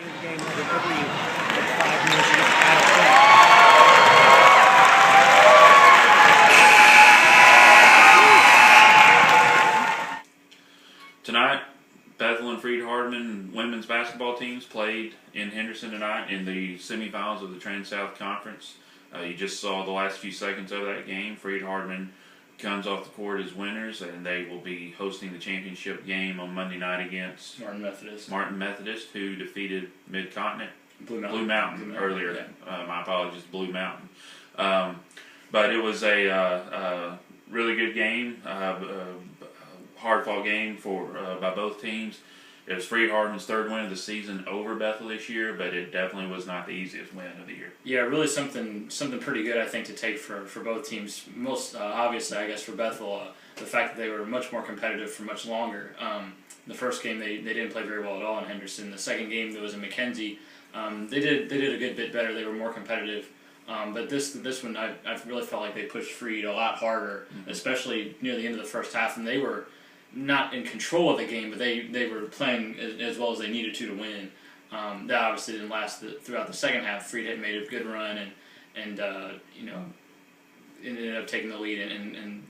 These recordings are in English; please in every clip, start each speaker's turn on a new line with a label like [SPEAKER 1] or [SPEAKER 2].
[SPEAKER 1] Game over W with 5 minutes out of play.
[SPEAKER 2] Tonight, Bethel and Freed-Hardeman women's basketball teams played in Henderson tonight in the semifinals of the Trans-South Conference. You just saw the last few seconds of that game. Freed-Hardeman comes off the court as winners, and they will be hosting the championship game on Monday night against Martin Methodist, who defeated Mid-Continent.
[SPEAKER 3] Blue
[SPEAKER 2] Mountain earlier.
[SPEAKER 3] Yeah.
[SPEAKER 2] My apologies, Blue Mountain. But it was a really good game, hard-fought game by both teams. It was Freed-Hardeman's third win of the season over Bethel this year, but it definitely was not the easiest win of the year.
[SPEAKER 3] Yeah, really something pretty good, I think, to take for both teams. Most obviously, I guess, for Bethel, the fact that they were much more competitive for much longer. The first game, they didn't play very well at all in Henderson. The second game, that was in McKenzie, they did a good bit better. They were more competitive. But this one, I really felt like they pushed Freed a lot harder, especially near the end of the first half, and they were not in control of the game, but they were playing as well as they needed to win. That obviously didn't last throughout the second half. Freed had made a good run and ended up taking the lead and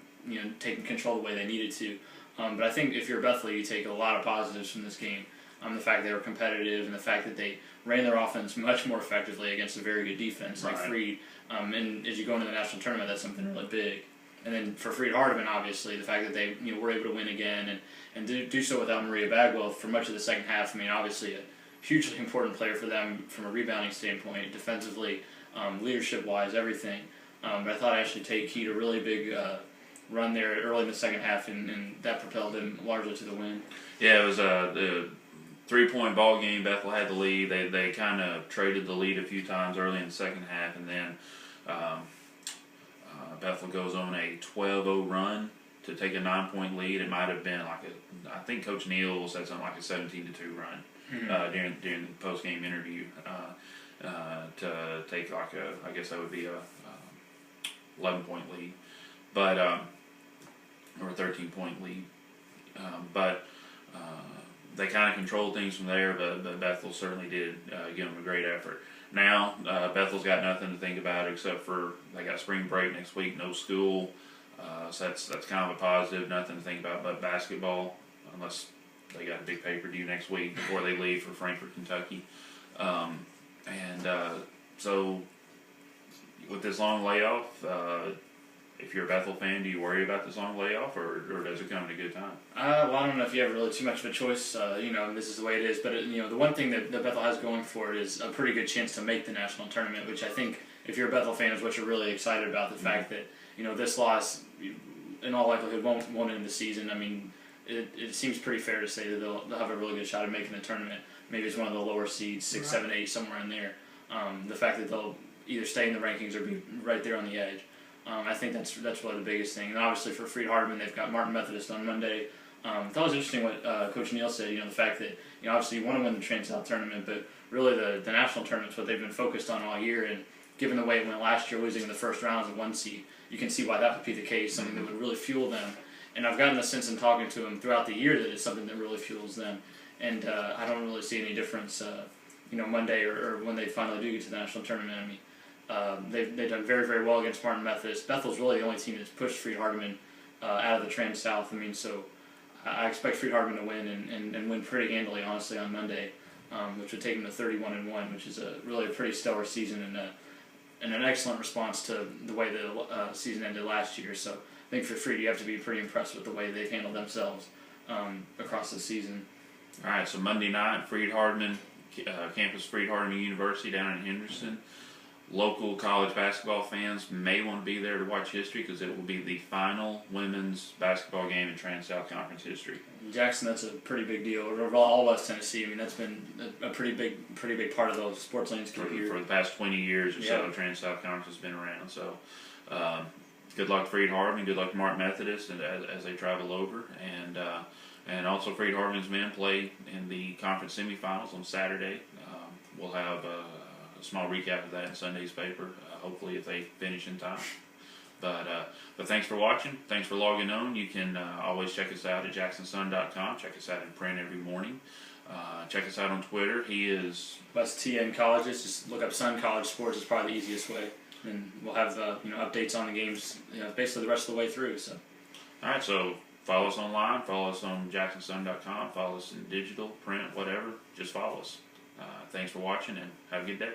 [SPEAKER 3] taking control the way they needed to. But I think if you're Bethel, you take a lot of positives from this game. The fact they were competitive and the fact that they ran their offense much more effectively against a very good defense like Freed. And as you go into the national tournament, that's something really big. And then for Freed-Hardeman, obviously, the fact that they were able to win again and do so without Maria Bagwell for much of the second half. I mean, obviously a hugely important player for them from a rebounding standpoint, defensively, leadership-wise, everything. But I thought Ashley Tate keyed a really big run there early in the second half, and that propelled them largely to the win.
[SPEAKER 2] Yeah, it was a three-point ball game. Bethel had the lead. They kind of traded the lead a few times early in the second half, and then Bethel goes on a 12-0 run to take a 9-point lead. It might have been I think Coach Neal said something like a 17-2 run during the post-game interview to take I guess that would be a 11-point lead, but or a 13-point lead, but they kind of controlled things from there. But Bethel certainly did give them a great effort. Now, Bethel's got nothing to think about except for they got spring break next week, no school, so that's kind of a positive. Nothing to think about but basketball, unless they got a big pay-per-view next week before they leave for Frankfort, Kentucky. So with this long layoff, if you're a Bethel fan, do you worry about this long layoff, or does it come at a good time?
[SPEAKER 3] Well, I don't know if you have really too much of a choice. This is the way it is. But the one thing that Bethel has going for it is a pretty good chance to make the national tournament, which I think, if you're a Bethel fan, is what you're really excited about. The fact that this loss, in all likelihood, won't end the season. I mean, it seems pretty fair to say that they'll have a really good shot at making the tournament. Maybe it's one of the lower seeds, 6, 7, 8, somewhere in there. The fact that they'll either stay in the rankings or be right there on the edge. I think that's really the biggest thing. And obviously for Freed-Hardeman, they've got Martin Methodist on Monday. I thought it was interesting what Coach Neal said, the fact that, obviously you want to win the Trans-South tournament, but really the national tournament's what they've been focused on all year. And given the way it went last year, losing in the first round as a 1 seed, you can see why that would be the case, something that would really fuel them. And I've gotten the sense in talking to them throughout the year that it's something that really fuels them. And I don't really see any difference, Monday or when they finally do get to the national tournament. I mean, they've done very, very well against Martin Methodist. Bethel's really the only team that's pushed Freed-Hardeman out of the Trans-South. I mean, so I expect Freed-Hardeman to win and win pretty handily, honestly, on Monday, which would take them to 31-1, which is really a pretty stellar season and an excellent response to the way the season ended last year. So I think for Freed, you have to be pretty impressed with the way they've handled themselves across the season.
[SPEAKER 2] All right, so Monday night, Freed-Hardeman, campus Freed-Hardeman University down in Henderson. Local college basketball fans may want to be there to watch history because it will be the final women's basketball game in Trans-South Conference history.
[SPEAKER 3] Jackson, that's a pretty big deal. All of West Tennessee, I mean, that's been a pretty big part of the sports landscape here.
[SPEAKER 2] For the past 20 years or so, Trans-South Conference has been around. So good luck to Freed-Hardeman, good luck to Martin Methodist as they travel over. And also Freed-Hardeman's men play in the conference semifinals on Saturday. We'll have a small recap of that in Sunday's paper, hopefully if they finish in time. But thanks for watching. Thanks for logging on. You can always check us out at jacksonsun.com. Check us out in print every morning. Check us out on Twitter. He is
[SPEAKER 3] West TN Colleges. Just look up Sun College Sports. Is probably the easiest way, and we'll have updates on the games basically the rest of the way through. So,
[SPEAKER 2] all right. So follow us online. Follow us on jacksonsun.com. Follow us in digital, print, whatever. Just follow us. Thanks for watching, and have a good day.